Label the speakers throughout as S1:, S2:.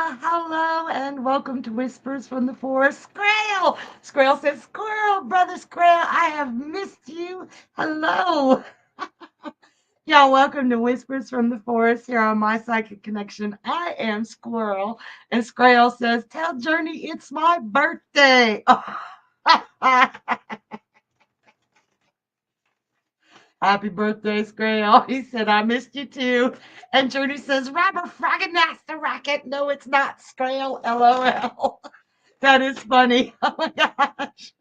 S1: Hello and welcome to Whispers from the Forest. Skwirl! Skwirl says, Squirrel, brother Skwirl, I have missed you. Hello. Y'all, welcome to Whispers from the Forest here on My Psychic Connection. I am Squirrel, and Skwirl says, tell Journey it's my birthday. Happy birthday, Skwirl. He said, I missed you too. And Journey says, Robber fragging that's the racket. No, it's not, Skwirl. LOL. That is funny. Oh my gosh.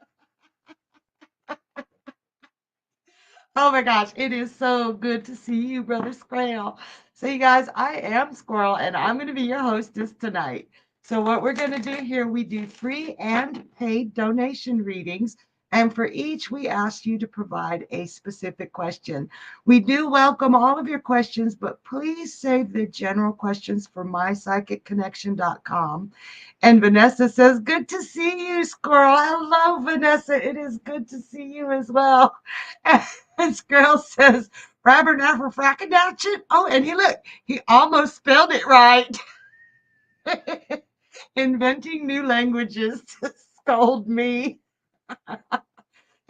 S1: Oh my gosh. It is so good to see you, Brother Squirrel. So, you guys, I am Squirrel and I'm going to be your hostess tonight. So, what we're going to do here, we do free and paid donation readings. And for each, we ask you to provide a specific question. We do welcome all of your questions, but please save the general questions for mypsychicconnection.com. And Vanessa says, good to see you, Squirrel. Hello, Vanessa. It is good to see you as well. And Squirrel says, Rabbernacker Fracadouchin. Oh, and he almost spelled it right. Inventing new languages to scold me.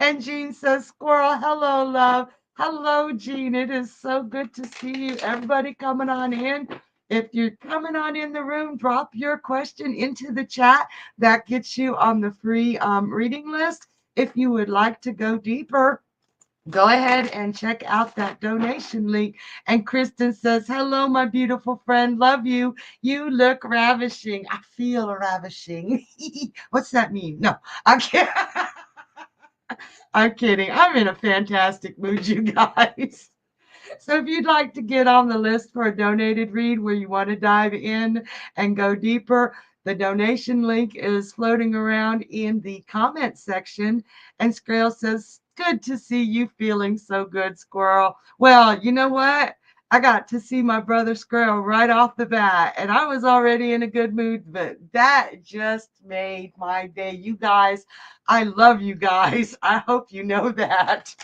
S1: And Jean says, Squirrel, hello, love. Hello, Jean. It is so good to see you. Everybody coming on in. If you're coming on in the room, drop your question into the chat. That gets you on the free reading list. If you would like to go deeper, go ahead and check out that donation link. And Kristen says, hello, my beautiful friend. Love you. You look ravishing. I feel ravishing. What's that mean? No, I can't. I'm kidding. I'm in a fantastic mood, you guys. So if you'd like to get on the list for a donated read where you want to dive in and go deeper, the donation link is floating around in the comment section. And Squirrel says, good to see you feeling so good, Squirrel. Well, you know what? I got to see my brother Squirrel right off the bat, and I was already in a good mood, but that just made my day. You guys, I love you guys. I hope you know that.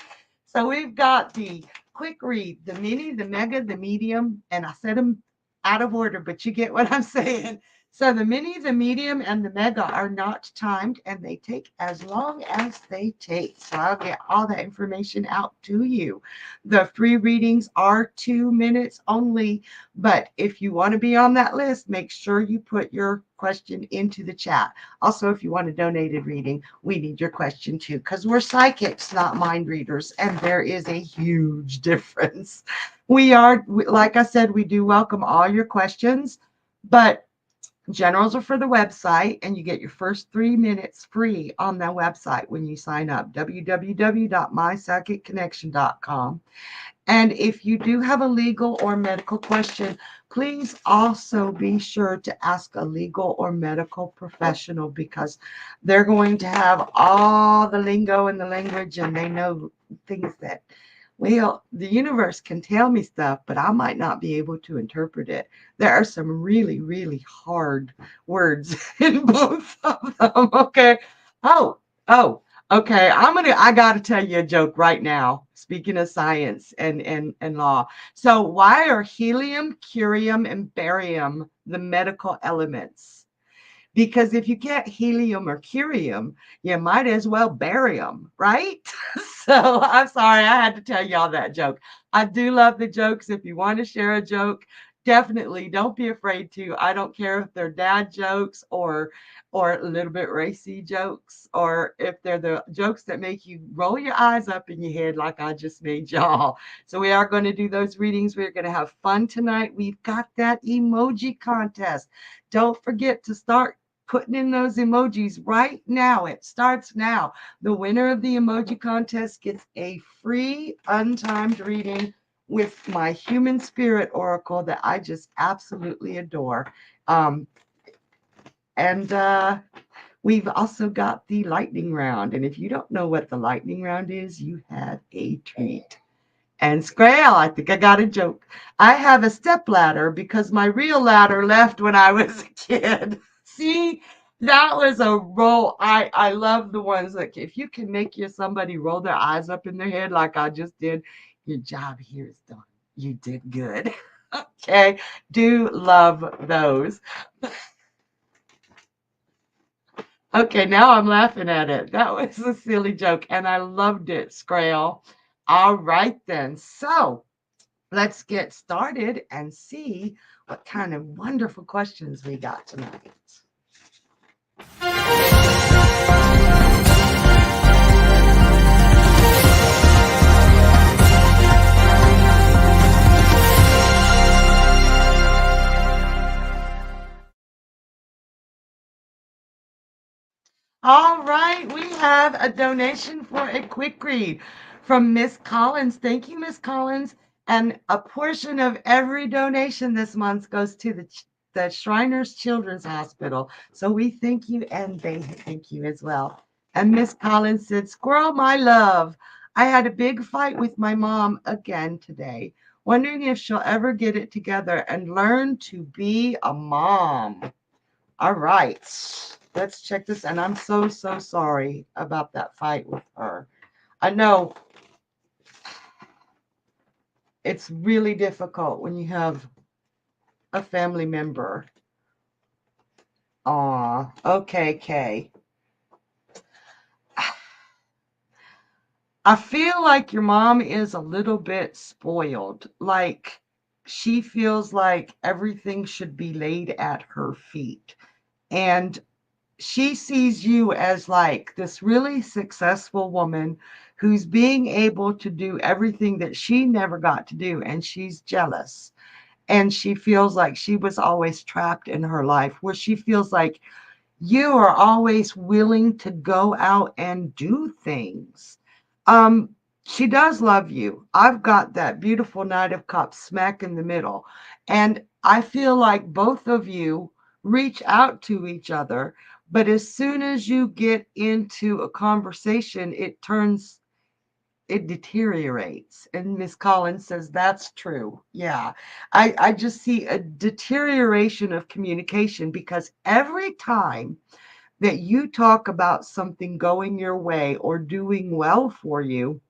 S1: So we've got the quick read, the mini, the mega, the medium, and I said them out of order, but you get what I'm saying. So the mini, the medium, and the mega are not timed and they take as long as they take. So I'll get all that information out to you. The free readings are 2 minutes only, but if you want to be on that list, make sure you put your question into the chat. Also, if you want a donated reading, we need your question too, because we're psychics, not mind readers, and there is a huge difference. Like I said, we do welcome all your questions, but generals are for the website, and you get your first 3 minutes free on the website when you sign up, www.mypsychicconnection.com. And if you do have a legal or medical question, please also be sure to ask a legal or medical professional because they're going to have all the lingo and the language and they know things that, well, the universe can tell me stuff, but I might not be able to interpret it. There are some really, really hard words in both of them. Okay. Oh, oh, okay. I gotta tell you a joke right now. Speaking of science and law. So why are helium, curium, and barium the medical elements? Because if you get helium or curium, you might as well bury them, right? So I'm sorry, I had to tell y'all that joke. I do love the jokes. If you want to share a joke, definitely don't be afraid to. I don't care if they're dad jokes or a little bit racy jokes, or if they're the jokes that make you roll your eyes up in your head like I just made y'all. So we are going to do those readings. We're going to have fun tonight. We've got that emoji contest. Don't forget to start putting in those emojis right now. It starts now. The winner of the emoji contest gets a free untimed reading with my human spirit oracle that I just absolutely adore. And we've also got the lightning round. And if you don't know what the lightning round is, you have a treat. And Skwirl, I think I got a joke. I have a step ladder because my real ladder left when I was a kid. See, that was a roll. I love the ones that if you can make somebody roll their eyes up in their head like I just did, your job here is done. You did good. Okay, do love those. Okay, now I'm laughing at it. That was a silly joke, and I loved it, Skrail. All right, then. So let's get started and see what kind of wonderful questions we got tonight. All right, we have a donation for a quick read from Miss Collins. Thank you, Miss Collins. And a portion of every donation this month goes to the Shriners Children's Hospital. So we thank you, and they thank you as well. And Miss Collins said, Squirrel, my love, I had a big fight with my mom again today, wondering if she'll ever get it together and learn to be a mom. All right, let's check this. And I'm so, so sorry about that fight with her. I know it's really difficult when you have a family member. Aw, okay, Kay. I feel like your mom is a little bit spoiled. Like she feels like everything should be laid at her feet. And she sees you as like this really successful woman who's being able to do everything that she never got to do. And she's jealous. And she feels like she was always trapped in her life, where she feels like you are always willing to go out and do things. Um, she does love you. I've got that beautiful Knight of Cups smack in the middle. And I feel like both of you reach out to each other. But as soon as you get into a conversation, it deteriorates. And Miss Collins says that's true. Yeah. I just see a deterioration of communication because every time that you talk about something going your way or doing well for you,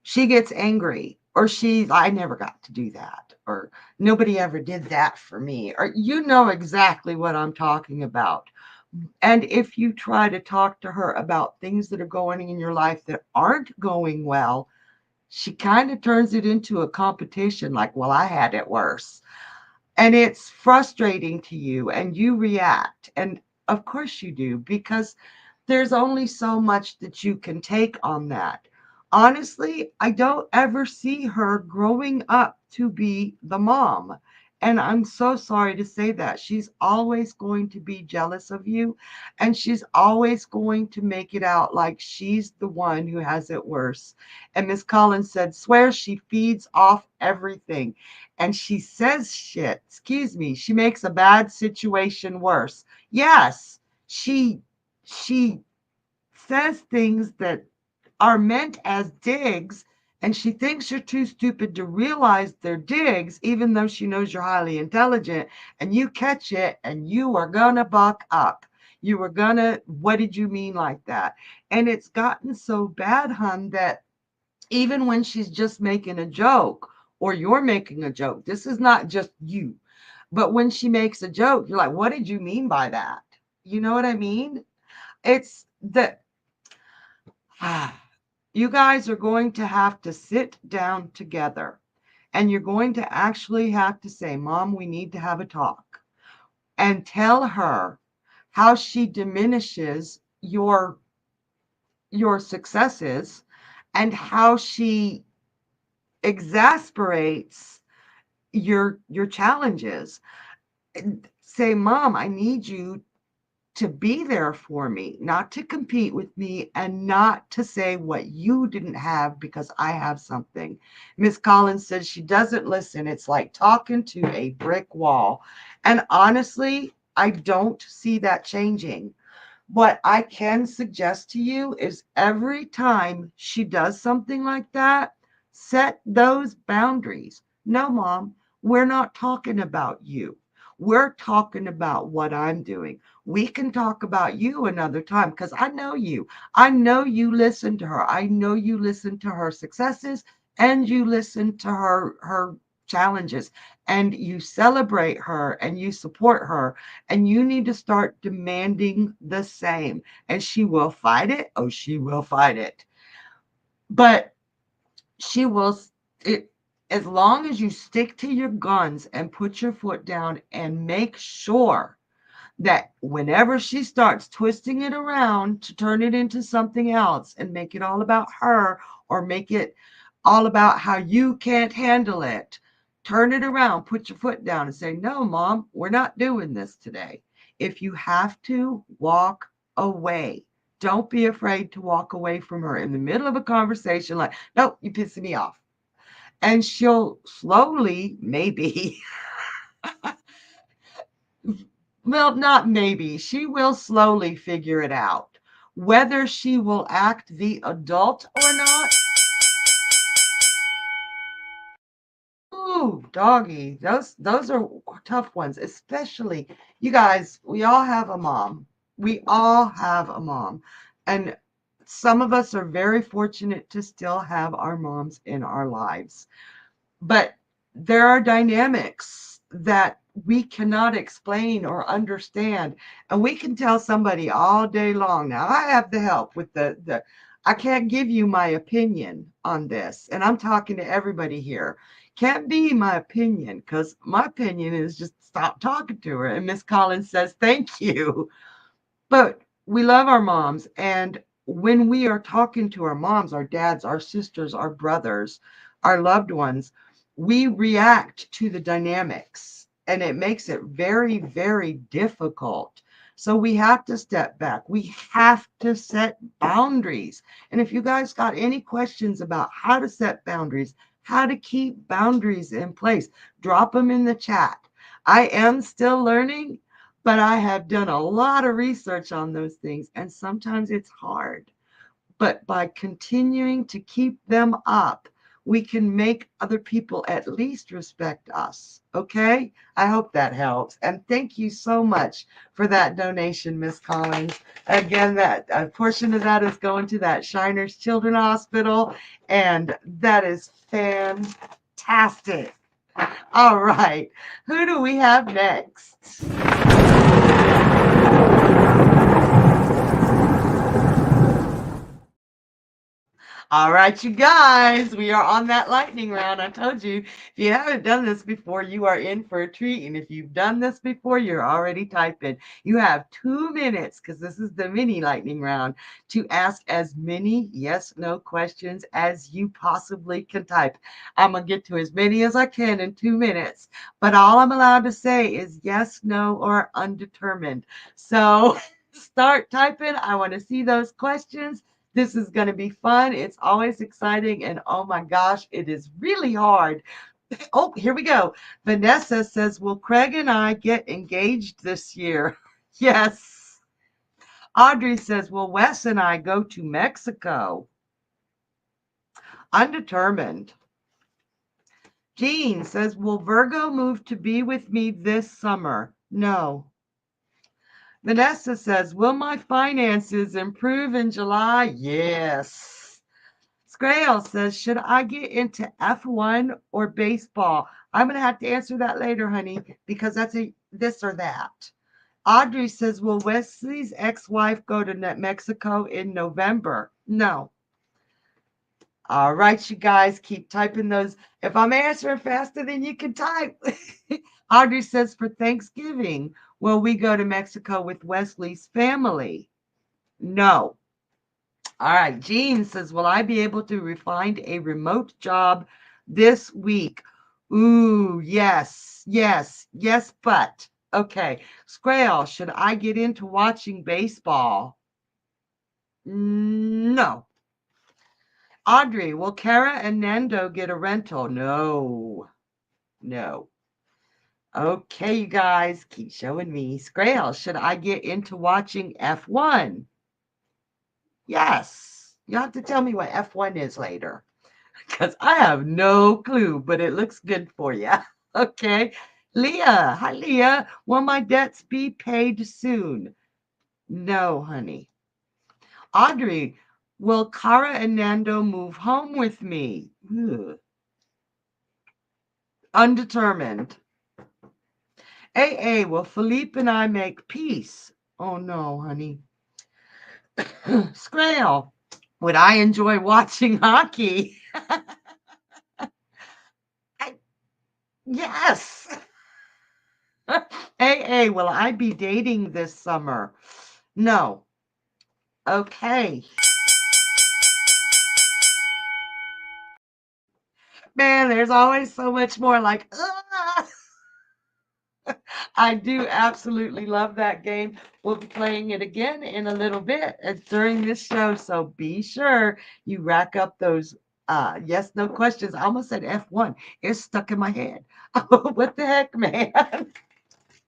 S1: she gets angry, or I never got to do that, or nobody ever did that for me, or you know exactly what I'm talking about. And if you try to talk to her about things that are going in your life that aren't going well, she kind of turns it into a competition, like, well, I had it worse. And it's frustrating to you, and you react. And of course you do, because there's only so much that you can take on that. Honestly, I don't ever see her growing up to be the mom. And I'm so sorry to say that. She's always going to be jealous of you, and she's always going to make it out like she's the one who has it worse. And Miss Collins said, swears she feeds off everything. And she says shit, excuse me, she makes a bad situation worse. Yes, she says things that are meant as digs, and she thinks you're too stupid to realize they're digs, even though she knows you're highly intelligent, and you catch it and you are gonna buck up. You were gonna, what did you mean like that? And it's gotten so bad, hun, that even when she's just making a joke or you're making a joke, this is not just you, but when she makes a joke, you're like, what did you mean by that? You know what I mean? It's that you guys are going to have to sit down together, and you're going to actually have to say, Mom, we need to have a talk, and tell her how she diminishes your successes and how she exasperates your challenges. Say, Mom, I need you to be there for me, not to compete with me, and not to say what you didn't have because I have something. Miss Collins says she doesn't listen. It's like talking to a brick wall. And honestly, I don't see that changing. What I can suggest to you is every time she does something like that, set those boundaries. No, Mom, we're not talking about you. We're talking about what I'm doing. We can talk about you another time because I know you. I know you listen to her. I know you listen to her successes, and you listen to her challenges, and you celebrate her and you support her, and you need to start demanding the same. And she will fight it. Oh, she will fight it. But she will it as long as you stick to your guns and put your foot down and make sure that whenever she starts twisting it around to turn it into something else and make it all about her, or make it all about how you can't handle it, turn it around, put your foot down and say, no, mom, we're not doing this today. If you have to, walk away. Don't be afraid to walk away from her in the middle of a conversation like, no, you're pissing me off. And she'll slowly, maybe, well, not maybe, she will slowly figure it out. Whether she will act the adult or not, ooh, doggy, those are tough ones, especially you guys, we all have a mom. We all have a mom. And some of us are very fortunate to still have our moms in our lives. But there are dynamics that we cannot explain or understand. And we can tell somebody all day long. Now, I have the help with the I can't give you my opinion on this. And I'm talking to everybody here. Can't be my opinion, because my opinion is just stop talking to her. And Miss Collins says, thank you. But we love our moms. And when we are talking to our moms, our dads, our sisters, our brothers, our loved ones, we react to the dynamics, and it makes it very, very difficult. So we have to step back. We have to set boundaries. And if you guys got any questions about how to set boundaries, how to keep boundaries in place, drop them in the chat. I am still learning, but I have done a lot of research on those things, and sometimes it's hard. But by continuing to keep them up, we can make other people at least respect us. Okay? I hope that helps. And thank you so much for that donation, Miss Collins. Again, that a portion of that is going to that Shiners Children Hospital, and that is fantastic. All right. Who do we have next? All right, you guys, we are on that lightning round. I told you, if you haven't done this before, you are in for a treat. And if you've done this before, you're already typing. You have 2 minutes, because this is the mini lightning round, to ask as many yes, no questions as you possibly can type. I'm going to get to as many as I can in 2 minutes, but all I'm allowed to say is yes, no, or undetermined. So start typing. I want to see those questions. This is going to be fun. It's always exciting. And oh my gosh, it is really hard. Oh, here we go. Vanessa says, will Craig and I get engaged this year? Yes. Audrey says, will Wes and I go to Mexico? Undetermined. Jean says, will Virgo move to be with me this summer? No. Vanessa says, will my finances improve in July? Yes. Skwirl says, should I get into F1 or baseball? I'm going to have to answer that later, honey, because that's a this or that. Audrey says, will Wesley's ex-wife go to Mexico in November? No. All right, you guys, keep typing those. If I'm answering faster than you can type. Audrey says, for Thanksgiving, will we go to Mexico with Wesley's family? No. All right. Jean says, will I be able to find a remote job this week? Ooh, yes, yes, yes, but. Okay. Skwirl, should I get into watching baseball? No. Audrey, will Kara and Nando get a rental? No. No. Okay, you guys, keep showing me. Skwirl, should I get into watching F1? Yes. You have to tell me what F1 is later, because I have no clue, but it looks good for you. Okay. Leah. Hi, Leah. Will my debts be paid soon? No, honey. Audrey. Will Cara and Nando move home with me? Ugh. Undetermined. AA, will Philippe and I make peace? Oh no, honey. Skwirl, would I enjoy watching hockey? I, yes. AA, will I be dating this summer? No. Okay. Man, there's always so much more like, ugh. I do absolutely love that game. We'll be playing it again in a little bit during this show, so be sure you rack up those yes, no questions. I almost said F1. It's stuck in my head. What the heck, man?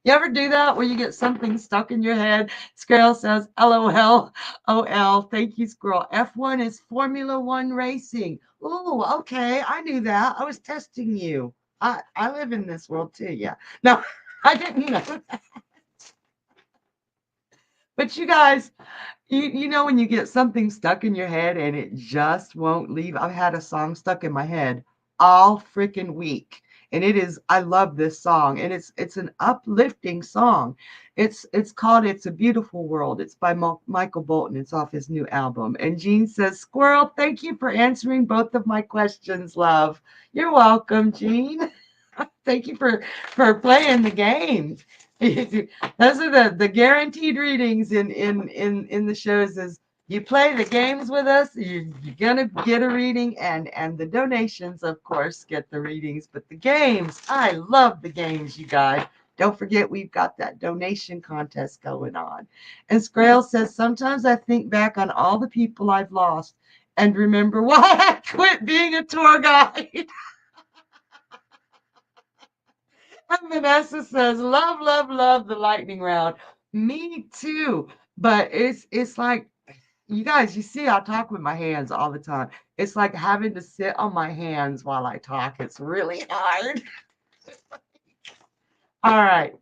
S1: You ever do that where you get something stuck in your head? Squirrel says, LOL, OL. Thank you, Squirrel. F1 is Formula One racing. Oh, okay. I knew that. I was testing you. I live in this world too. Yeah. No, I didn't know. But you guys, you know when you get something stuck in your head and it just won't leave. I've had a song stuck in my head all freaking week. And it is, I love this song. And it's an uplifting song. It's called It's a Beautiful World. It's by Michael Bolton. It's off his new album. And Jean says, Squirrel, thank you for answering both of my questions, love. You're welcome, Jean. Thank you for playing the game. Those are the guaranteed readings in the shows. Is you play the games with us, you're gonna get a reading, and the donations, of course, get the readings. But the games, I love the games, you guys. Don't forget, we've got that donation contest going on. And Skrail says, sometimes I think back on all the people I've lost and remember why I quit being a tour guide. And Vanessa says, love, love, love the lightning round. Me too. But it's like, you guys, you see, I talk with my hands all the time. It's like having to sit on my hands while I talk. It's really hard. All right.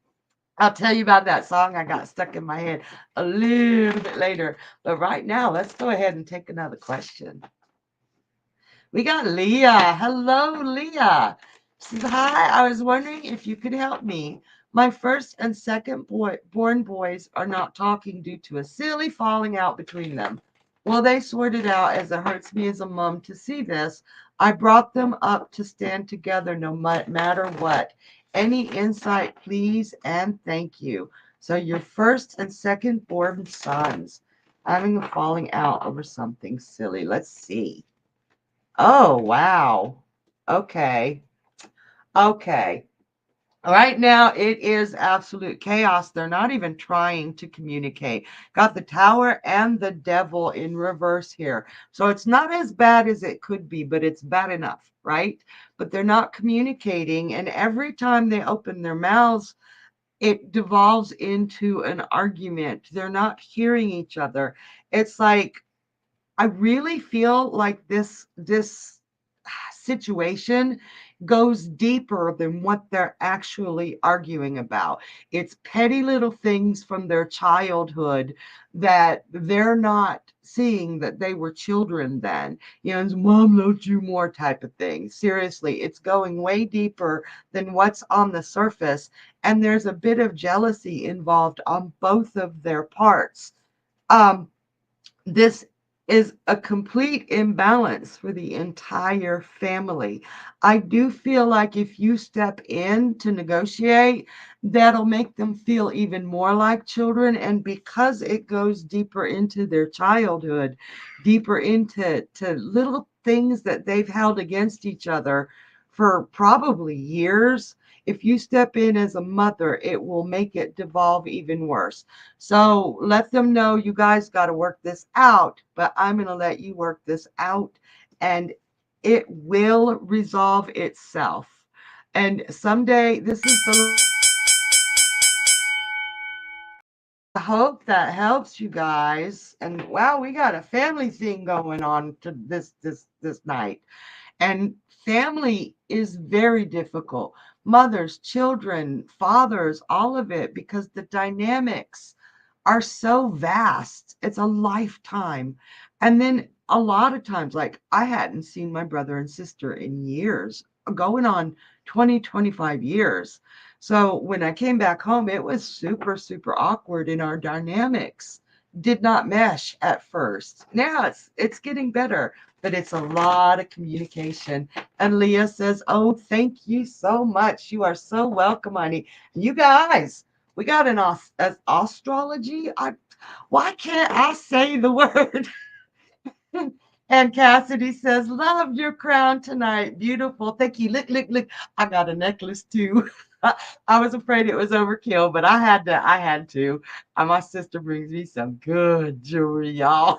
S1: I'll tell you about that song I got stuck in my head a little bit later. But right now, let's go ahead and take another question. We got Leah. Hello, Leah. She says, hi, I was wondering if you could help me. My first and second born boys are not talking due to a silly falling out between them. Well, they sorted out as it hurts me as a mom to see this. I brought them up to stand together no matter what. Any insight, please, and thank you. So your first and second born sons having a falling out over something silly. Let's see. Oh, wow. Okay. Okay. Right now, it is absolute chaos. They're not even trying to communicate. Got the tower and the devil in reverse here. So it's not as bad as it could be, but it's bad enough, right? But they're not communicating. And every time they open their mouths, it devolves into an argument. They're not hearing each other. It's like, I really feel like this situation goes deeper than what they're actually arguing about. It's petty little things from their childhood that they're not seeing that they were children then. You know, it's mom loves you more type of thing. Seriously, it's going way deeper than what's on the surface. And there's a bit of jealousy involved on both of their parts. This is a complete imbalance for the entire family. I do feel like if you step in to negotiate, that'll make them feel even more like children. And because it goes deeper into their childhood, deeper into little things that they've held against each other for probably years, if you step in as a mother, it will make it devolve even worse. So let them know you guys got to work this out, but I'm going to let you work this out and it will resolve itself. And someday, this is the hope that helps you guys. And wow, we got a family thing going on to this night. And family is very difficult. Mothers, children, fathers, all of it, because the dynamics are so vast. It's a lifetime. And then a lot of times, like I hadn't seen my brother and sister in years. going on 20, 25 years. So when I came back home, it was super, super awkward in our dynamics. Did not mesh at first. Now it's getting better, but it's a lot of communication. And Leah says, "Oh, thank you so much. You are so welcome, honey." And you guys, we got an astrology. Why can't I say the word? And Cassidy says, "Love your crown tonight. Beautiful. Thank you. Look, look, look. I got a necklace too." I was afraid it was overkill, but I had to. My sister brings me some good jewelry, y'all.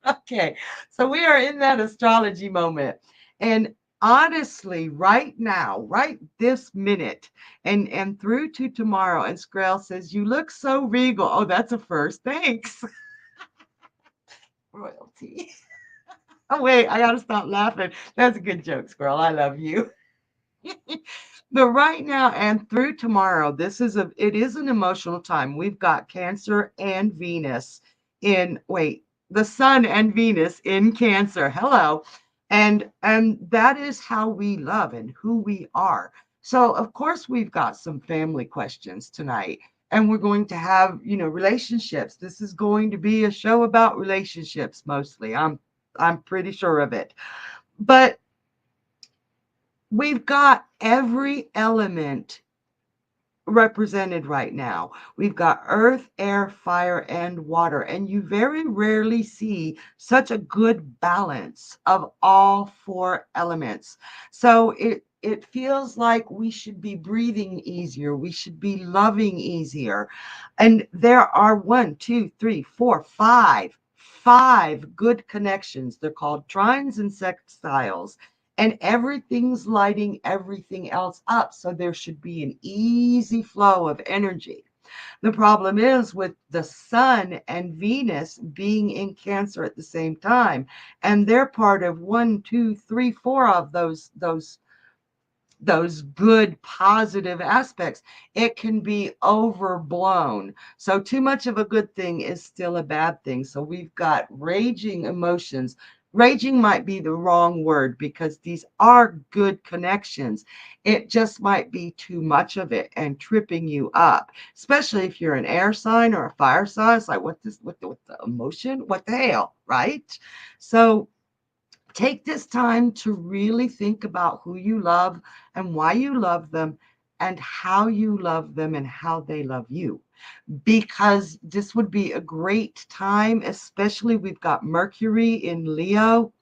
S1: Okay. So we are in that astrology moment. And honestly, right now, right this minute, and through to tomorrow, and Skrell says, "You look so regal." Oh, that's a first. Thanks. Royalty. Oh, wait, I gotta stop laughing. That's a good joke, Squirrel. I love you. But right now and through tomorrow, it is an emotional time. We've got Cancer and Venus in the Sun and Venus in Cancer. Hello. And that is how we love and who we are. So of course we've got some family questions tonight. And we're going to have, relationships. This is going to be a show about relationships mostly. I'm pretty sure of it. But we've got every element represented right now. We've got earth, air, fire, and water. And you very rarely see such a good balance of all four elements. So it feels like we should be breathing easier. We should be loving easier. And there are one, two, three, four, five good connections. They're called trines and sextiles, and everything's lighting everything else up. So there should be an easy flow of energy. The problem is with the Sun and Venus being in Cancer at the same time, and they're part of one, two, three, four of those good positive aspects, it can be overblown. So too much of a good thing is still a bad thing. So we've got raging emotions. Raging might be the wrong word because these are good connections. It just might be too much of it and tripping you up, especially if you're an air sign or a fire sign. It's like, what the emotion? What the hell, right? So take this time to really think about who you love and why you love them and how you love them and how they love you. Because this would be a great time, especially we've got Mercury in Leo,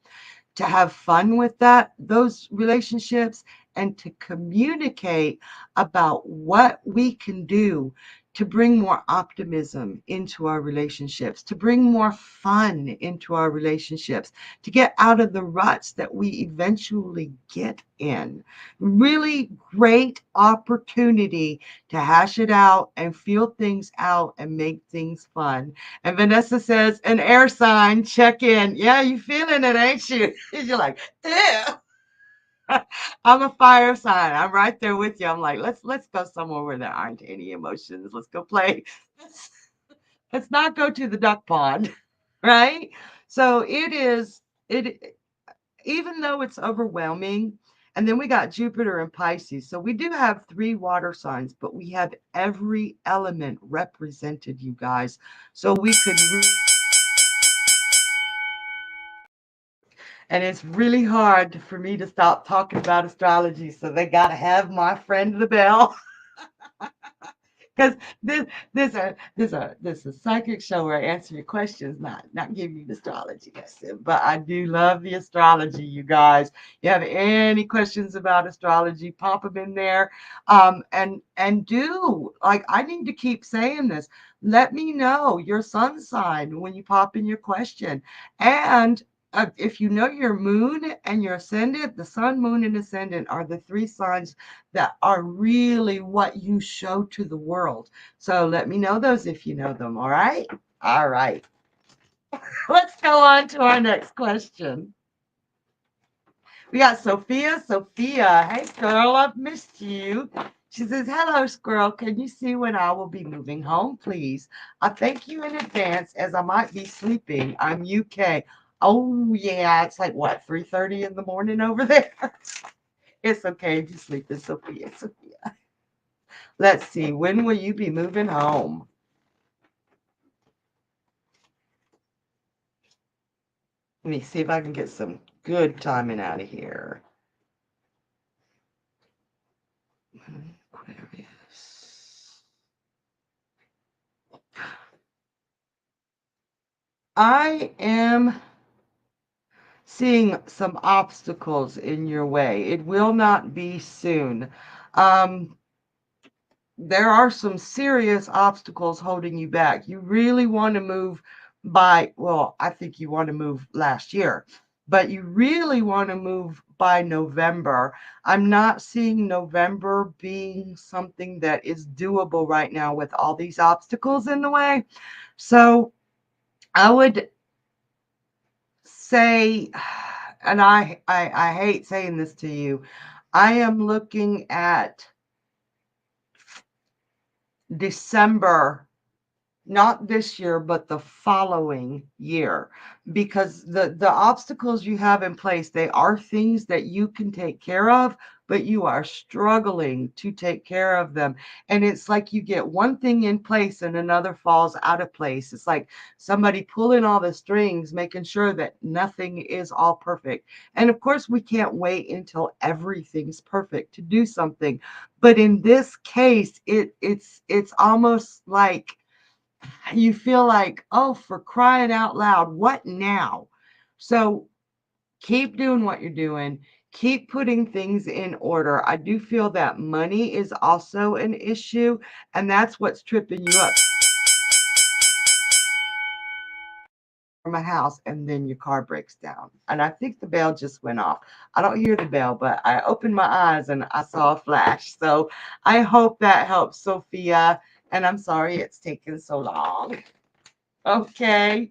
S1: to have fun with those relationships, and to communicate about what we can do to bring more optimism into our relationships, to bring more fun into our relationships, to get out of the ruts that we eventually get in. Really great opportunity to hash it out and feel things out and make things fun. And Vanessa says, "An air sign, check in." Yeah, you feeling it, ain't you? You're like, "Ew." I'm a fire sign. I'm right there with you. I'm like, let's go somewhere where there aren't any emotions. Let's go play. Let's, let's not go to the duck pond, right? So it even though it's overwhelming. And then we got Jupiter and Pisces. So we do have three water signs, but we have every element represented, you guys. So we could and it's really hard for me to stop talking about astrology. So they got to have my friend the bell. Because this is a psychic show where I answer your questions, not give you the astrology lesson. But I do love the astrology, you guys. You have any questions about astrology, pop them in there. And do, like, I need to keep saying this. Let me know your sun sign when you pop in your question. And if you know your moon and your ascendant, the sun, moon, and ascendant are the three signs that are really what you show to the world. So let me know those if you know them. All right. All right. Let's go on to our next question. We got Sophia. Sophia, hey girl, I've missed you. She says, "Hello, Squirrel. Can you see when I will be moving home, please? I thank you in advance as I might be sleeping. I'm UK." Oh, yeah. It's like, what, 3:30 in the morning over there? It's okay. Just sleep in Sophia. Sophia. Let's see. When will you be moving home? Let me see if I can get some good timing out of here. Aquarius. I am seeing some obstacles in your way. It will not be soon. Um, there are some serious obstacles holding you back. You really want to move by, well, I think you want to move last year, but you really want to move by November. I'm not seeing November being something that is doable right now with all these obstacles in the way. So I would say, and I hate saying this to you, I am looking at December, not this year, but the following year, because the obstacles you have in place, they are things that you can take care of, but you are struggling to take care of them. And it's like you get one thing in place and another falls out of place. It's like somebody pulling all the strings, making sure that nothing is all perfect. And of course, we can't wait until everything's perfect to do something, but in this case, it's almost like you feel like, oh, for crying out loud, what now? So keep doing what you're doing. Keep putting things in order. I do feel that money is also an issue, and that's what's tripping you up from a house, and then your car breaks down. And I think the bell just went off. I don't hear the bell, but I opened my eyes and I saw a flash. So I hope that helps, Sophia. And I'm sorry it's taken so long. Okay.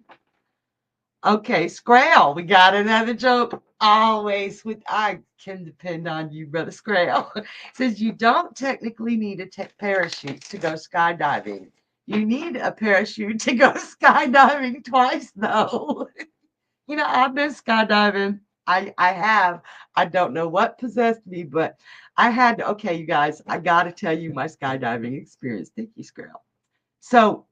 S1: Okay, Skwirl, we got another joke. Always with I can depend on you, brother Skwirl. Says you don't technically need a parachute to go skydiving. You need a parachute to go skydiving twice, though. I've been skydiving. I have. I don't know what possessed me, but I had to. Okay, you guys, I got to tell you my skydiving experience. Thank you, Skwirl. So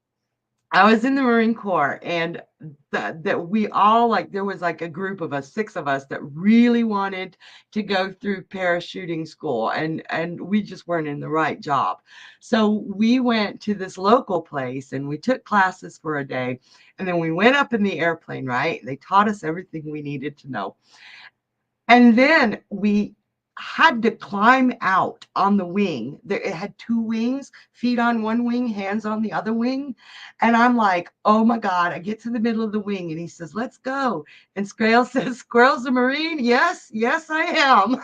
S1: I was in the Marine Corps, and that we all, like, there was like a group of us, 6 of us, that really wanted to go through parachuting school, and we just weren't in the right job. So we went to this local place and we took classes for a day, and then we went up in the airplane, right? They taught us everything we needed to know. And then we had to climb out on the wing. It had 2 wings, feet on one wing, hands on the other wing. And I'm like, oh my God, I get to the middle of the wing and he says, let's go. And Skwirl says, Squirrel's a Marine? Yes, yes, I am.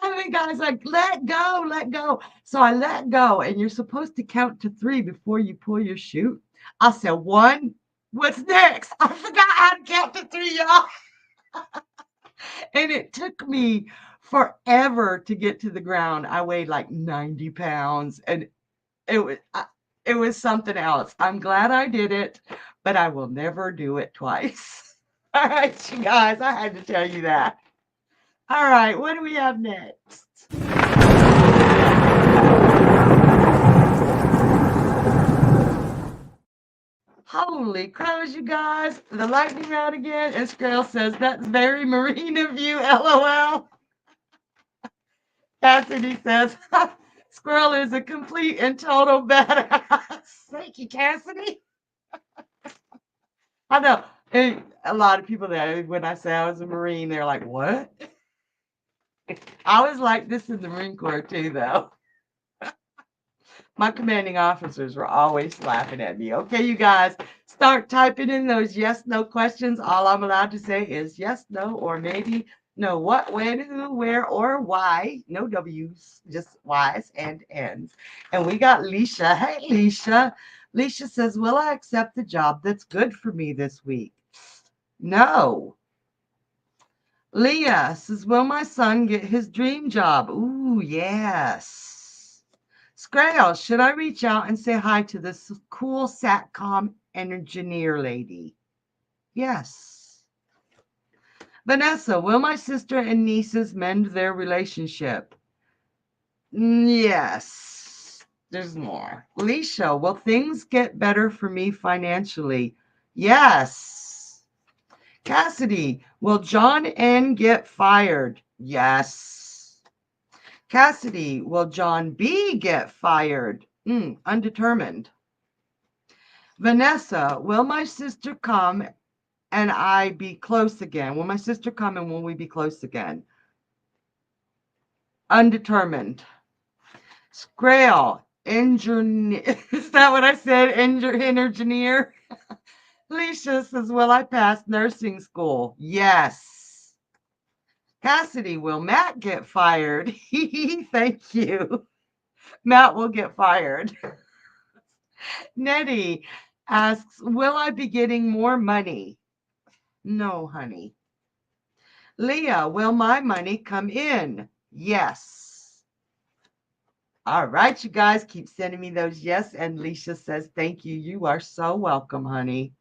S1: And the guy's like, let go, let go. So I let go, and you're supposed to count to 3 before you pull your chute. I said, 1. What's next? I forgot how to count to 3, y'all. And it took me forever to get to the ground. I weighed like 90 pounds, and it was something else. I'm glad I did it, but I will never do it twice. All right, you guys, I had to tell you that. All right, what do we have next? Holy crows, you guys. The lightning round again. And Skwirl says, that's very Marine of you, LOL. Cassidy says, Skwirl is a complete and total badass. Thank you, Cassidy. I know. And a lot of people that when I say I was a Marine, they're like, what? I was like this in the Marine Corps too, though. My commanding officers were always laughing at me. Okay, you guys, start typing in those yes, no questions. All I'm allowed to say is yes, no, or maybe no, what, when, who, where, or why. No W's, just Y's and N's. And we got Leisha. Hey, Leisha. Leisha says, will I accept the job that's good for me this week? No. Leah says, will my son get his dream job? Ooh, yes. Skwirl, should I reach out and say hi to this cool SATCOM engineer lady? Yes. Vanessa, will my sister and nieces mend their relationship? Yes. There's more. Leisha, will things get better for me financially? Yes. Cassidy, will John N get fired? Yes. Cassidy, will John B get fired? Undetermined. Vanessa, will my sister come and I be close again? Will my sister come and will we be close again? Undetermined. Skwirl, engineer. Is that what I said? Engineer. Alicia says, will I pass nursing school? Yes. Cassidy, will Matt get fired? Thank you. Matt will get fired. Nettie asks, will I be getting more money? No, honey. Leah, will my money come in? Yes. All right, you guys, keep sending me those yes. And Leisha says, thank you. You are so welcome, honey.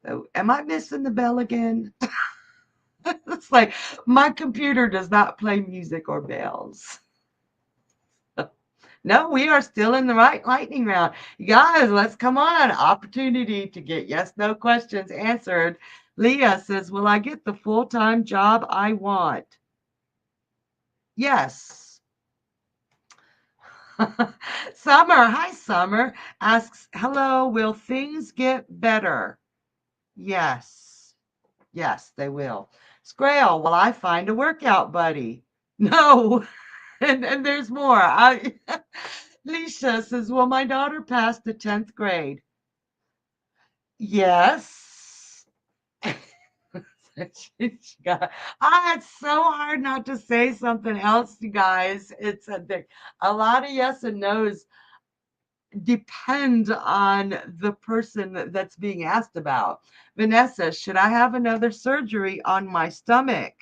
S1: So, am I missing the bell again? It's like my computer does not play music or bells. No, we are still in the right lightning round. You guys, let's come on. Opportunity to get yes, no questions answered. Leah says, will I get the full-time job I want? Yes. Summer, hi, Summer, asks, hello, will things get better? Yes. Yes, they will. Skwirl, will I find a workout buddy? No. And there's more. Leisha says, will my daughter pass the 10th grade? Yes. It's so hard not to say something else, you guys. It's a lot of yes and no's depend on the person that's being asked about. Vanessa, should I have another surgery on my stomach?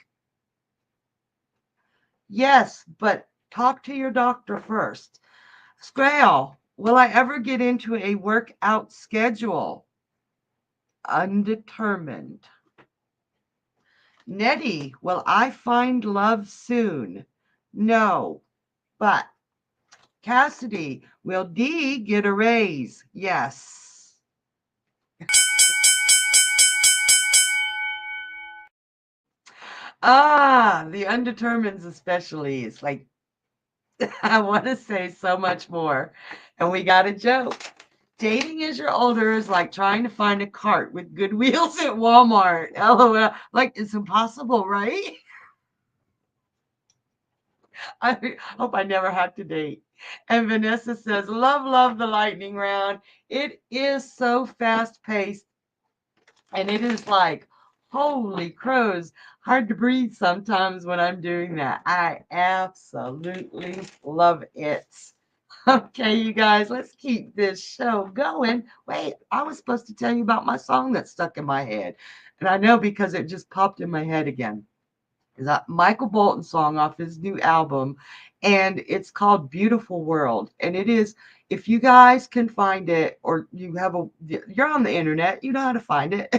S1: Yes, but talk to your doctor first. Skwirl, will I ever get into a workout schedule? Undetermined. Nettie, will I find love soon? No, but Cassidy, will Dee get a raise? Yes. The undetermineds especially. It's like, I want to say so much more. And we got a joke. Dating as you're older is like trying to find a cart with good wheels at Walmart. LOL. Like, it's impossible, right? I hope I never have to date. And Vanessa says, love, love the lightning round. It is so fast paced. And it is like, holy crows, hard to breathe sometimes when I'm doing that. I absolutely love it. Okay, you guys, let's keep this show going. Wait, I was supposed to tell you about my song that's stuck in my head. And I know because it just popped in my head again. It's a Michael Bolton song off his new album, and it's called Beautiful World. And it is, if you guys can find it, or you're on the internet, you know how to find it.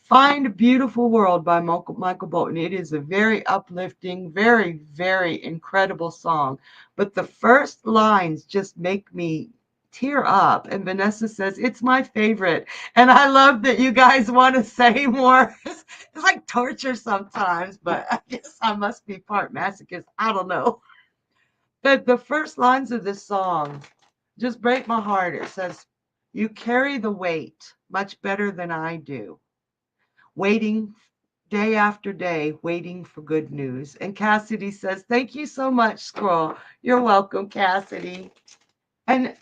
S1: Find Beautiful World by Michael Bolton. It is a very uplifting, very, very incredible song. But the first lines just make me tear up. And Vanessa says, it's my favorite. And I love that you guys want to say more. It's like torture sometimes, but I guess I must be part masochist. I don't know. But the first lines of this song just break my heart. It says, you carry the weight much better than I do. Waiting day after day, waiting for good news. And Cassidy says, thank you so much, Skwirl. You're welcome, Cassidy. And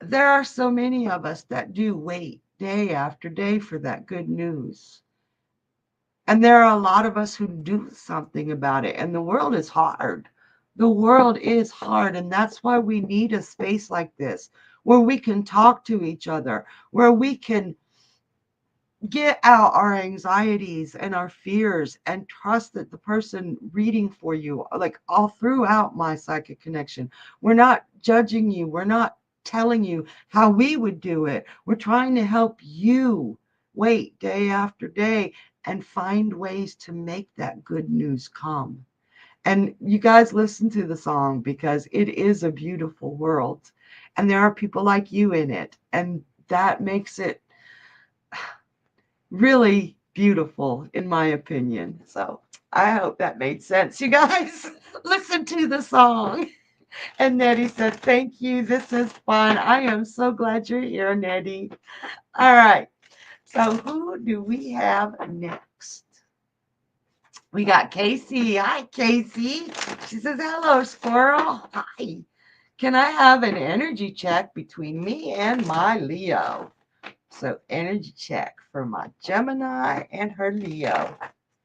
S1: there are so many of us that do wait day after day for that good news. And there are a lot of us who do something about it. And the world is hard. The world is hard. And that's why we need a space like this, where we can talk to each other, where we can get out our anxieties and our fears and trust that the person reading for you, like all throughout my psychic connection, we're not judging you. We're not telling you how we would do it. We're trying to help you wait day after day and find ways to make that good news come. And you guys listen to the song because it is a beautiful world. And there are people like you in it. And that makes it really beautiful, in my opinion. So I hope that made sense. You guys, listen to the song. And Nettie said, thank you. This is fun. I am so glad you're here, Nettie. All right. So who do we have next? We got Casey. Hi, Casey. She says, hello, Squirrel. Hi. Can I have an energy check between me and my Leo? So energy check for my Gemini and her Leo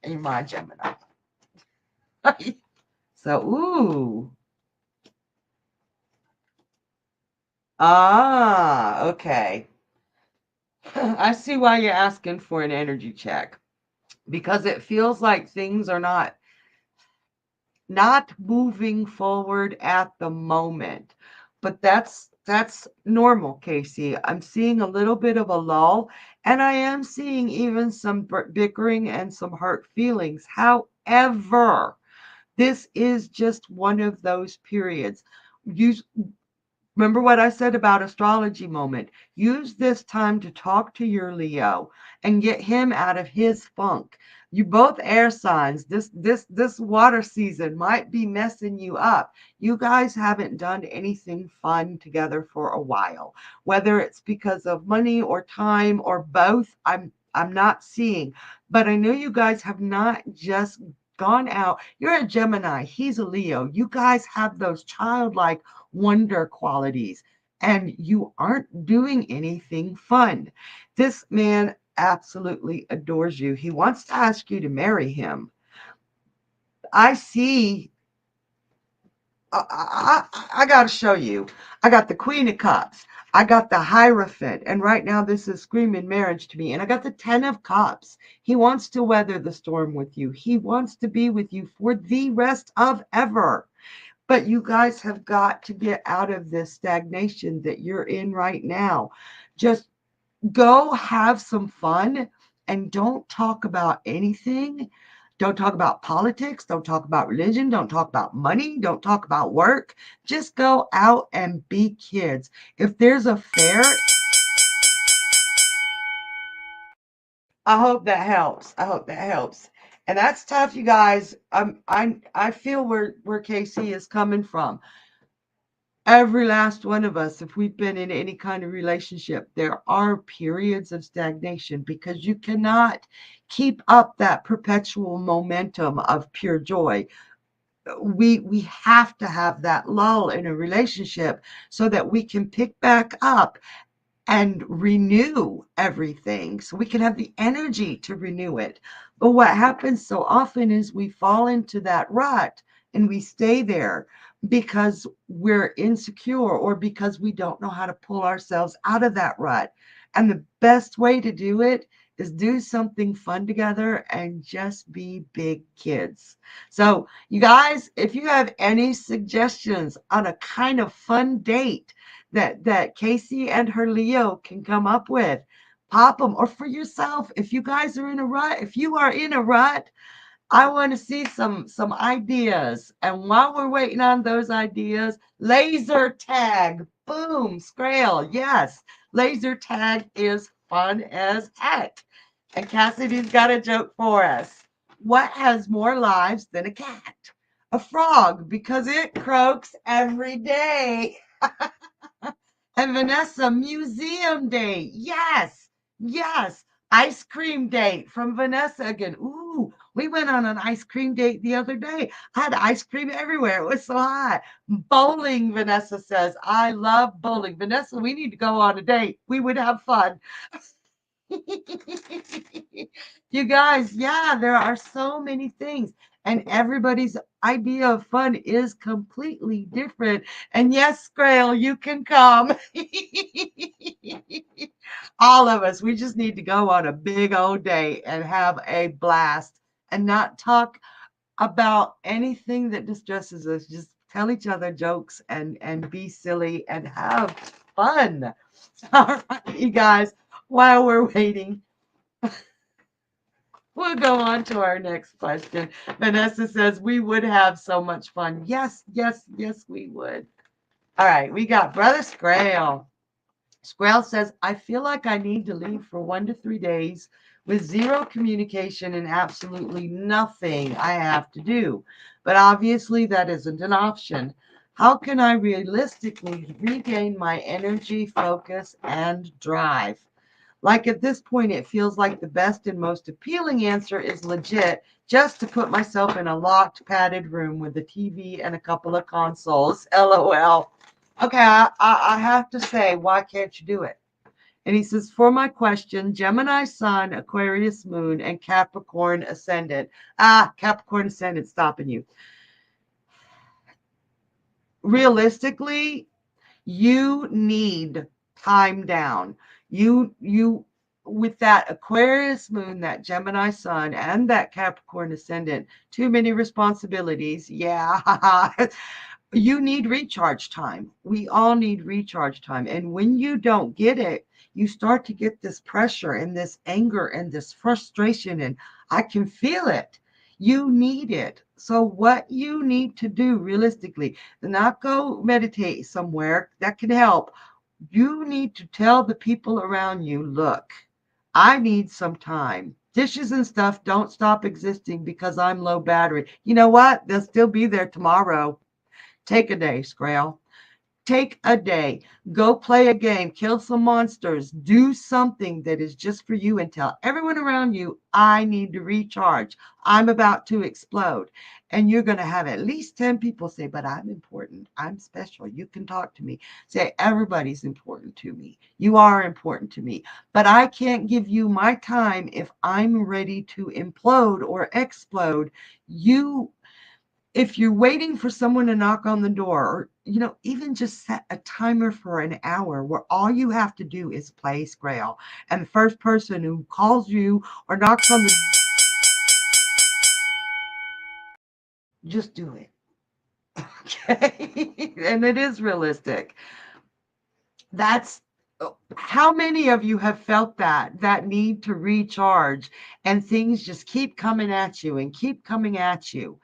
S1: and my Gemini. So, ooh. Ah, okay. I see why you're asking for an energy check, because it feels like things are not moving forward at the moment. But that's normal, Casey. I'm seeing a little bit of a lull, and I am seeing even some bickering and some hurt feelings. However, this is just one of those periods. You remember what I said about astrology moment. Use this time to talk to your Leo and get him out of his funk. You both air signs. This water season might be messing you up. You guys haven't done anything fun together for a while. Whether it's because of money or time or both, I'm not seeing. But I know you guys have not just gone out. You're a Gemini, he's a Leo. You guys have those childlike wonder qualities, and you aren't doing anything fun. This man absolutely adores you. He wants to ask you to marry him. I see. I got to show you. I got the Queen of Cups. I got the Hierophant. And right now, this is screaming marriage to me. And I got the Ten of Cups. He wants to weather the storm with you. He wants to be with you for the rest of ever. But you guys have got to get out of this stagnation that you're in right now. Just go have some fun and don't talk about anything. Don't talk about politics. Don't talk about religion. Don't talk about money. Don't talk about work. Just go out and be kids. If there's a fair, I hope that helps. I hope that helps. And that's tough, you guys. I feel where Casey is coming from. Every last one of us, if we've been in any kind of relationship, there are periods of stagnation because you cannot keep up that perpetual momentum of pure joy. We have to have that lull in a relationship so that we can pick back up and renew everything so we can have the energy to renew it. But what happens so often is we fall into that rut and we stay there because we're insecure or because we don't know how to pull ourselves out of that rut. And the best way to do it is do something fun together and just be big kids. So, you guys, if you have any suggestions on a kind of fun date that Casey and her Leo can come up with, pop them. Or for yourself, if you guys are in a rut, if you are in a rut, I want to see some ideas. And while we're waiting on those ideas, laser tag. Boom, Skwirl. Yes, laser tag is fun as heck. And Cassidy's got a joke for us. What has more lives than a cat? A frog, because it croaks every day. And Vanessa, museum day. Yes, yes. Ice cream date from Vanessa again. Ooh, we went on an ice cream date the other day. I had ice cream everywhere. It was so hot. Bowling, Vanessa says. I love bowling. Vanessa, we need to go on a date. We would have fun. You guys, yeah, there are so many things, and everybody's idea of fun is completely different. And yes, Skwirl, you can come. All of us, we just need to go on a big old day and have a blast and not talk about anything that distresses us. Just tell each other jokes and be silly and have fun. All right, you guys, while we're waiting, We'll go on to our next question. Vanessa says, we would have so much fun. Yes, yes, yes, we would. All right, we got Brother Skwirl. Skwirl says, I feel like I need to leave for 1 to 3 days with zero communication and absolutely nothing I have to do. But obviously, that isn't an option. How can I realistically regain my energy, focus, and drive? Like at this point, it feels like the best and most appealing answer is legit, just to put myself in a locked, padded room with a TV and a couple of consoles. LOL. Okay, I have to say, why can't you do it? And he says, for my question, Gemini Sun, Aquarius Moon, and Capricorn Ascendant. Capricorn Ascendant stopping you. Realistically, you need time down. You with that Aquarius moon, that Gemini sun, and that Capricorn ascendant, too many responsibilities. Yeah. You need recharge time. We all need recharge time. And when you don't get it, you start to get this pressure and this anger and this frustration. And I can feel it. You need it. So, what you need to do realistically, not go meditate somewhere that can help. You need to tell the people around you, look, I need some time. Dishes and stuff don't stop existing because I'm low battery. You know what? They'll still be there tomorrow. Take a day, Skwirl. Take a day. Go play a game. Kill some monsters. Do something that is just for you and tell everyone around you, I need to recharge. I'm about to explode. And you're going to have at least 10 people say, but I'm important. I'm special. You can talk to me. Say, everybody's important to me. You are important to me. But I can't give you my time if I'm ready to implode or explode. You if you're waiting for someone to knock on the door, or even just set a timer for an hour where all you have to do is play Skwirl, and the first person who calls you or knocks on the just do it. Okay. And it is realistic. That's how many of you have felt that need to recharge, and things just keep coming at you and keep coming at you.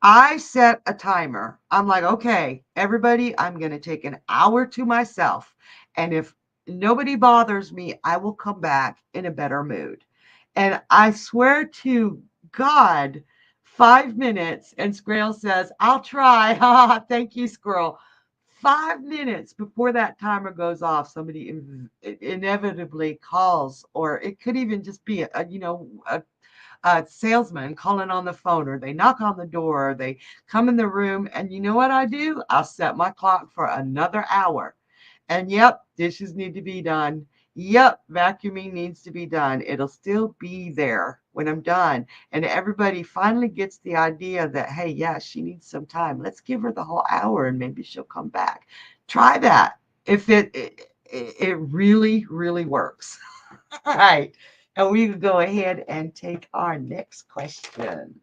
S1: I set a timer. I'm like, okay, everybody, I'm going to take an hour to myself. And if nobody bothers me, I will come back in a better mood. And I swear to God, 5 minutes. And Squirrel says, I'll try. Thank you, Squirrel. 5 minutes before that timer goes off, somebody inevitably calls, or it could even just be a salesman calling on the phone, or they knock on the door, or they come in the room. And you know what I do? I'll set my clock for another hour. And yep, dishes need to be done. Yep, vacuuming needs to be done. It'll still be there when I'm done. And everybody finally gets the idea that, hey, yeah, she needs some time. Let's give her the whole hour and maybe she'll come back. Try that. If it really, really works. All right. And we can go ahead and take our next question.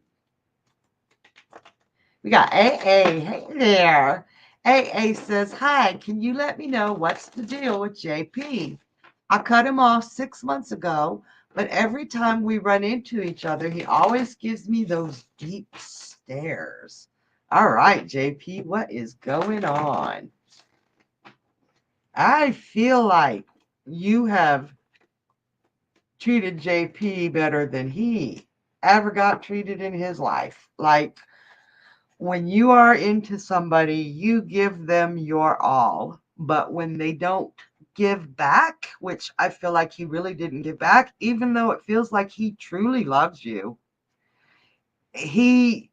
S1: We got AA. Hey there. AA says, hi, can you let me know what's the deal with JP? I cut him off 6 months ago, but every time we run into each other, he always gives me those deep stares. All right, JP, what is going on? I feel like you have treated JP better than he ever got treated in his life. Like, when you are into somebody, you give them your all. But when they don't give back, which I feel like he really didn't give back, even though it feels like he truly loves you, he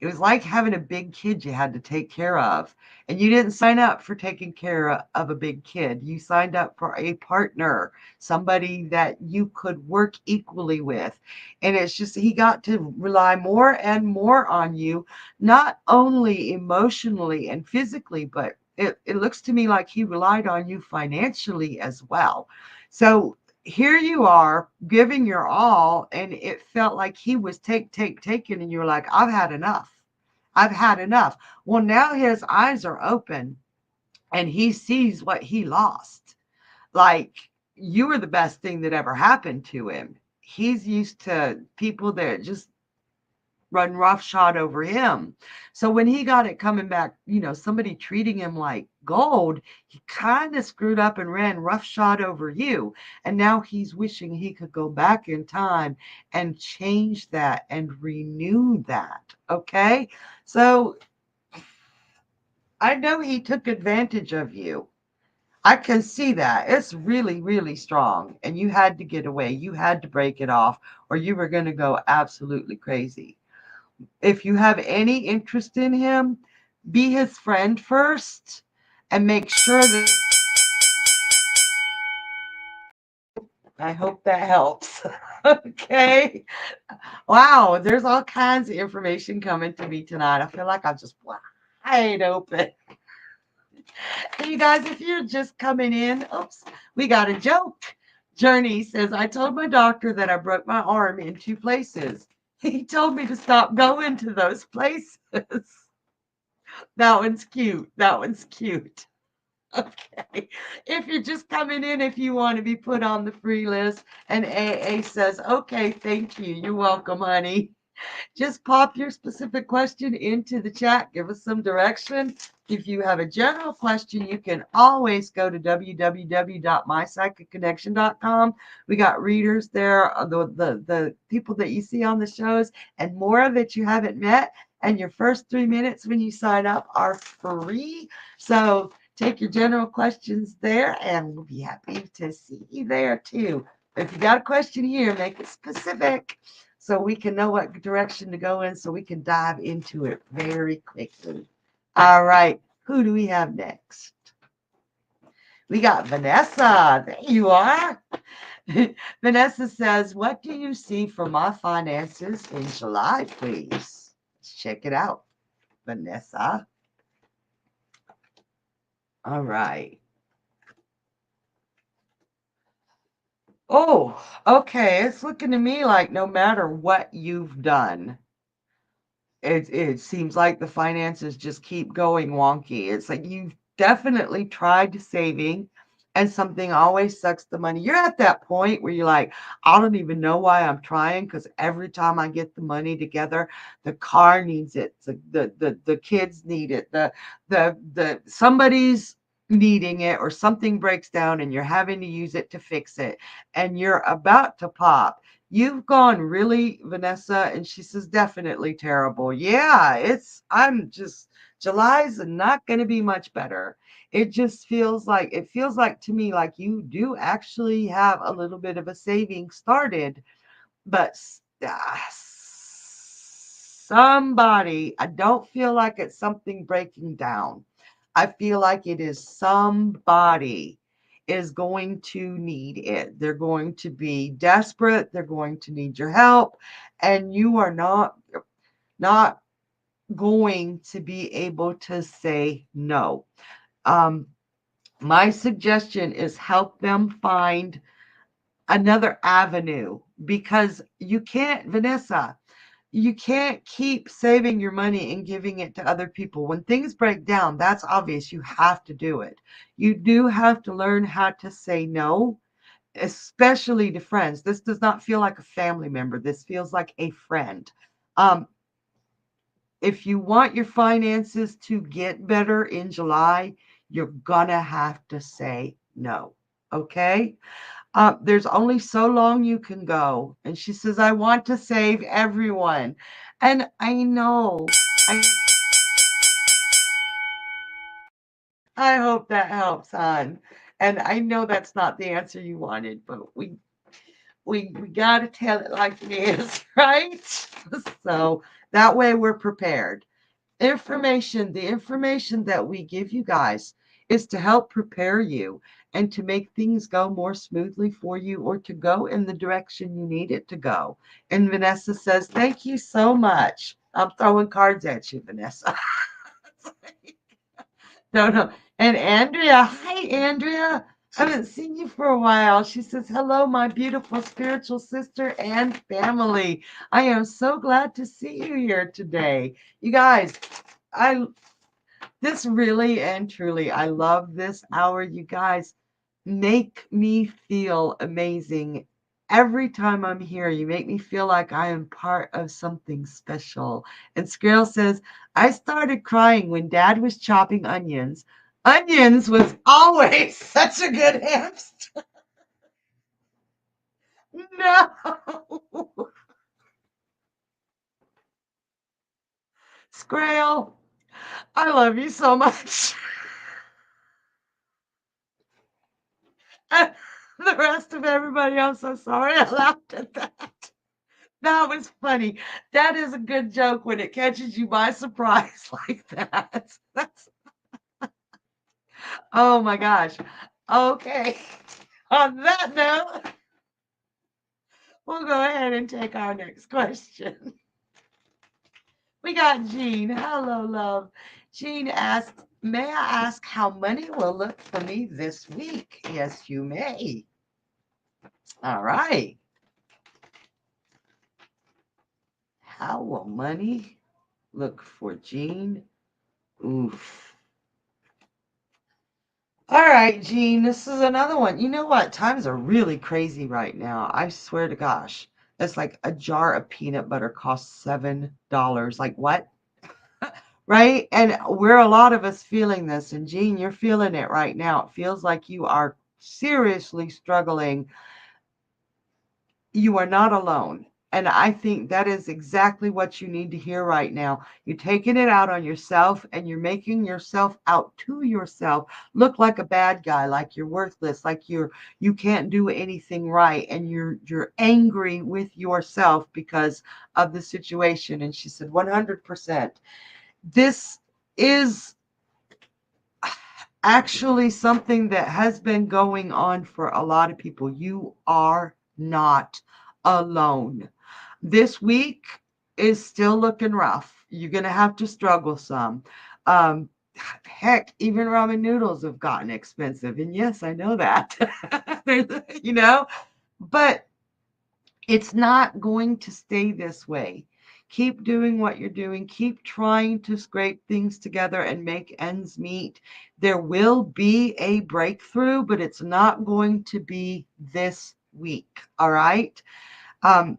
S1: it was like having a big kid you had to take care of. And you didn't sign up for taking care of a big kid. You signed up for a partner, somebody that you could work equally with. And it's just he got to rely more and more on you, not only emotionally and physically, but it looks to me like he relied on you financially as well. So here you are giving your all, and it felt like he was taking, and you're like, I've had enough. I've had enough. Well, now his eyes are open and he sees what he lost. Like, you were the best thing that ever happened to him. He's used to people that just run roughshod over him. So when he got it coming back, somebody treating him like gold, he kind of screwed up and ran roughshod over you. And now he's wishing he could go back in time and change that and renew that. Okay. So I know he took advantage of you. I can see that. It's really, really strong. And you had to get away. You had to break it off, or you were going to go absolutely crazy. If you have any interest in him, be his friend first and make sure that. I hope that helps. Okay. Wow, there's all kinds of information coming to me tonight. I feel like I'm just wide open. And you guys, if you're just coming in, oops, we got a joke. Journey says, I told my doctor that I broke my arm in 2 places. He told me to stop going to those places. That one's cute. That one's cute. Okay. If you're just coming in, if you want to be put on the free list, and AA says, okay, thank you. You're welcome, honey. Just pop your specific question into the chat. Give us some direction. If you have a general question, you can always go to www.mypsychicconnection.com. We got readers there, the people that you see on the shows, and more that you haven't met. And your first 3 minutes when you sign up are free. So take your general questions there, and we'll be happy to see you there too. If you got a question here, make it specific so we can know what direction to go in so we can dive into it very quickly. All right, who do we have next? We got Vanessa. There you are. Vanessa says, what do you see for my finances in July, please? Let's check it out, Vanessa. All right. Oh, okay. It's looking to me like no matter what you've done, it seems like the finances just keep going wonky. It's like you've definitely tried saving and something always sucks the money. You're at that point where you're like, I don't even know why I'm trying because every time I get the money together, the car needs it, the kids need it, the somebody's needing it or something breaks down and you're having to use it to fix it and you're about to pop. You've gone really, Vanessa, and she says, definitely terrible. Yeah, July's not going to be much better. It feels like to me like you do actually have a little bit of a saving started, but somebody, I don't feel like it's something breaking down. I feel like it is somebody is going to need it. They're going to be desperate. They're going to need your help. And you are not going to be able to say no. My suggestion is help them find another avenue because you can't, Vanessa, you can't keep saving your money and giving it to other people. When things break down, that's obvious. You have to do it. You do have to learn how to say no, especially to friends. This does not feel like a family member. This feels like a friend. Um, if you want your finances to get better in July, you're gonna have to say no. Okay? There's only so long you can go. And she says, I want to save everyone. And I know, I hope that helps, hon. And I know that's not the answer you wanted, but we got to tell it like it is, right? So that way we're prepared. The information that we give you guys is to help prepare you and to make things go more smoothly for you or to go in the direction you need it to go. And Vanessa says, thank you so much. I'm throwing cards at you, Vanessa. No. And Andrea, hi, Andrea. I haven't seen you for a while. She says, hello, my beautiful spiritual sister and family. I am so glad to see you here today. You guys, this really and truly, I love this hour, you guys. make me feel amazing. Every time I'm here, you make me feel like I am part of something special. And Skwirl says, I started crying when Dad was chopping onions. Onions was always such a good hamster. No. Skwirl, I love you so much. The rest of everybody, I'm so sorry I laughed at that. That was funny. That is a good joke when it catches you by surprise like that. That's, oh my gosh. Okay. On that note, we'll go ahead and take our next question. We got Jean. Hello, love. Jean asked, may I ask how money will look for me this week? Yes, you may. All right. How will money look for Jean? Oof. All right, Jean, this is another one. You know what? Times are really crazy right now. I swear to gosh. It's like a jar of peanut butter costs $7. Like what? Right? And we're a lot of us feeling this. And Jean, you're feeling it right now. It feels like you are seriously struggling. You are not alone. And I think that is exactly what you need to hear right now. You're taking it out on yourself and you're making yourself out to yourself look like a bad guy, like you're worthless, like you can't do anything right, and you're angry with yourself because of the situation. And she said 100%. This is actually something that has been going on for a lot of people. You are not alone. This week is still looking rough. You're going to have to struggle some. Um, Heck, even ramen noodles have gotten expensive. And yes, I know that. you know, but it's not going to stay this way. Keep doing what you're doing. Keep trying to scrape things together and make ends meet. There will be a breakthrough, but it's not going to be this week. All right. Um,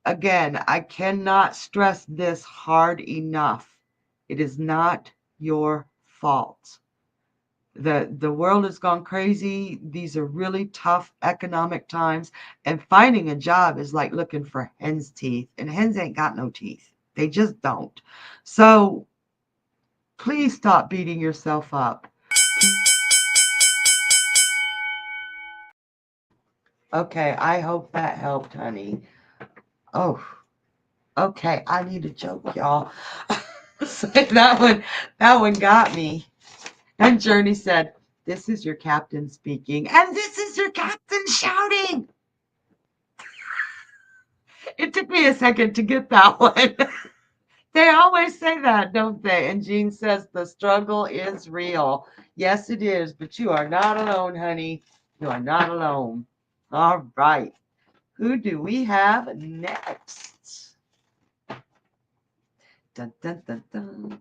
S1: Again, I cannot stress this hard enough. It is not your fault. The world has gone crazy. These are really tough economic times, and finding a job is like looking for hen's teeth, and hens ain't got no teeth. They just don't. So please stop beating yourself up. Okay, I hope that helped, honey. Oh, okay. I need a joke, y'all. So that one got me. And Journey said, this is your captain speaking, and this is your captain shouting. It took me a second to get that one. They always say that, don't they? And Jean says the struggle is real. Yes, it is, but you are not alone, honey. You are not alone. All right. Who do we have next? Dun, dun, dun, dun.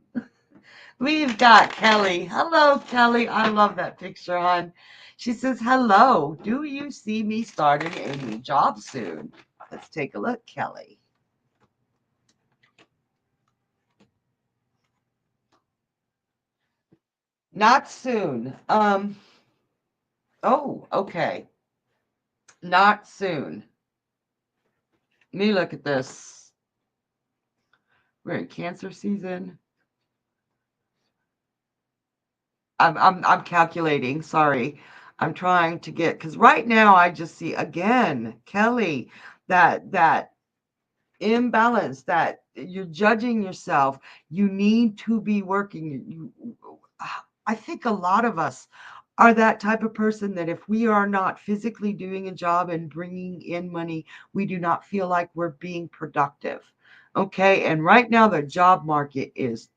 S1: We've got Kelly. Hello, Kelly. I love that picture, hon. She says, hello. Do you see me starting a new job soon? Let's take a look, Kelly. Not soon. Oh, okay. Not soon. Let me look at this. We're in Cancer season. I'm calculating. Sorry. I'm trying to get, because right now I just see again, Kelly, that imbalance, that you're judging yourself. You need to be working. I think a lot of us are that type of person that if we are not physically doing a job and bringing in money, we do not feel like we're being productive. Okay. And right now, the job market is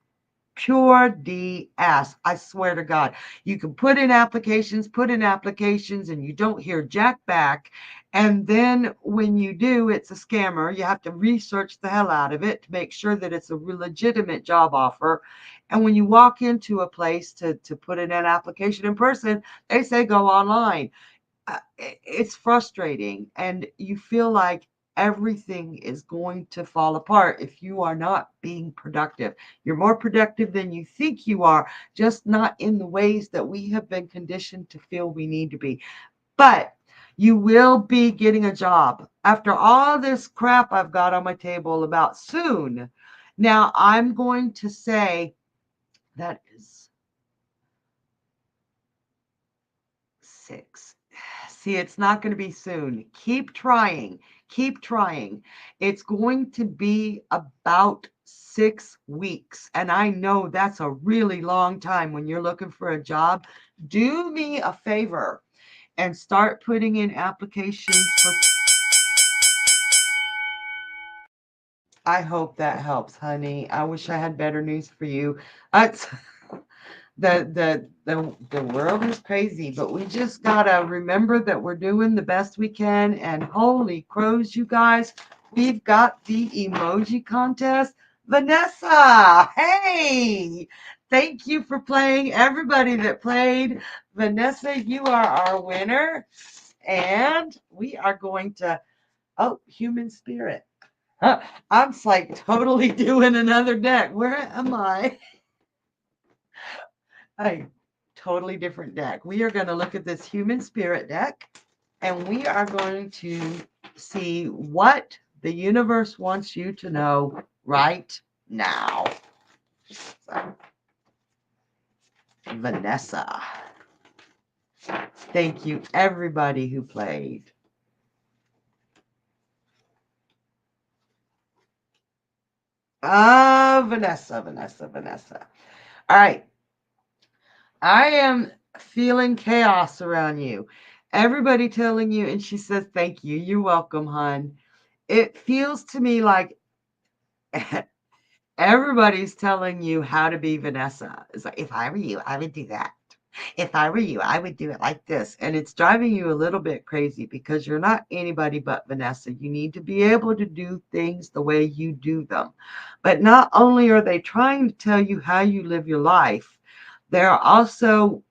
S1: pure DS. I swear to God. You can put in applications, and you don't hear jack back. And then when you do, it's a scammer. You have to research the hell out of it to make sure that it's a legitimate job offer. And when you walk into a place to put in an application in person, they say go online. it's frustrating, and you feel like everything is going to fall apart if you are not being productive. You're more productive than you think you are, just not in the ways that we have been conditioned to feel we need to be. But you will be getting a job after all this crap I've got on my table about soon. Now, I'm going to say that is 6. See, it's not going to be soon. Keep trying. Keep trying. It's going to be about 6 weeks. And I know that's a really long time when you're looking for a job. Do me a favor and start putting in applications for. I hope that helps, honey. I wish I had better news for you. It's, the world is crazy, but we just gotta remember that we're doing the best we can. And holy crows, you guys, we've got the emoji contest. Vanessa, hey, thank you for playing. Everybody that played, Vanessa, you are our winner. And we are going to, oh, human spirit. I'm like totally doing another deck. Where am I? A totally different deck. We are going to look at this human spirit deck, and we are going to see what the universe wants you to know right now. So, Vanessa. Thank you, everybody who played. Vanessa, Vanessa, Vanessa. All right. I am feeling chaos around you. Everybody telling you, and she says, thank you. You're welcome, hon. It feels to me like everybody's telling you how to be Vanessa. It's like, if I were you, I would do that. If I were you, I would do it like this. And it's driving you a little bit crazy because you're not anybody but Vanessa. You need to be able to do things the way you do them. But not only are they trying to tell you how you live your life, they're also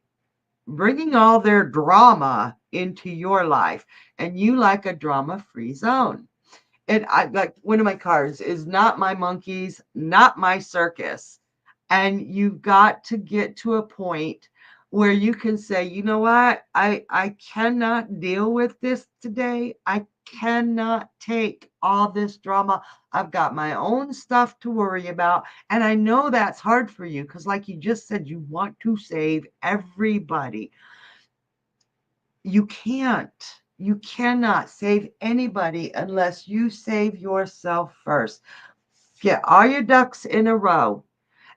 S1: bringing all their drama into your life. And you like a drama-free zone. And I like one of my cards is not my monkeys, not my circus. And you've got to get to a point where you can say, you know what? I cannot deal with this today. I cannot take all this drama. I've got my own stuff to worry about. And I know that's hard for you because, like you just said, you want to save everybody. You can't. You cannot save anybody unless you save yourself first. Get all your ducks in a row.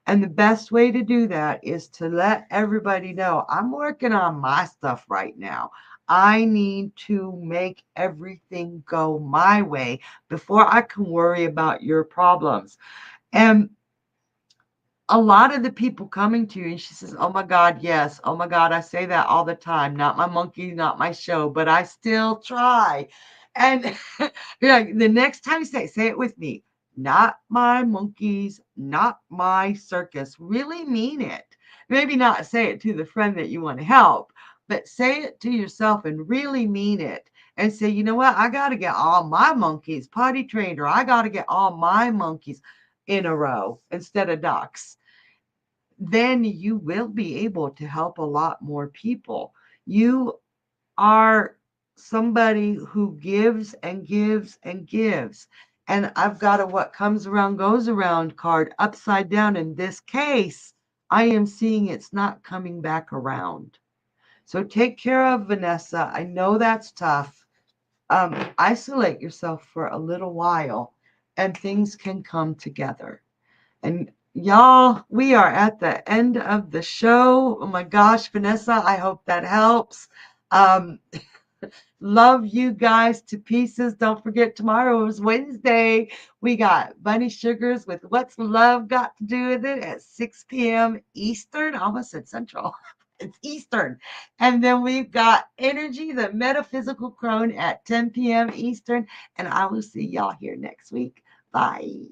S1: And the best way to do that is to let everybody know I'm working on my stuff right now. I need to make everything go my way before I can worry about your problems. And a lot of the people coming to you, and she says, oh my God, yes. Oh my God, I say that all the time. Not my monkey, not my show, but I still try. And you're like, the next time you say it with me. Not my monkeys, not my circus. Really mean it. Maybe not say it to the friend that you want to help, but say it to yourself and really mean it. And say, you know what? I got to get all my monkeys potty trained, or I got to get all my monkeys in a row instead of ducks. Then you will be able to help a lot more people. You are somebody who gives and gives and gives. And I've got a what comes around goes around card upside down. In this case, I am seeing it's not coming back around. So take care of Vanessa. I know that's tough. Isolate yourself for a little while and things can come together. And y'all, we are at the end of the show. Oh my gosh, Vanessa, I hope that helps. Um, love you guys to pieces. Don't forget, tomorrow is Wednesday. We got Bunny Sugars with What's Love Got to Do with It at 6 p.m. Eastern. I almost said Central. It's Eastern. And then we've got Energy, the Metaphysical Crone at 10 p.m. Eastern. And I will see y'all here next week. Bye.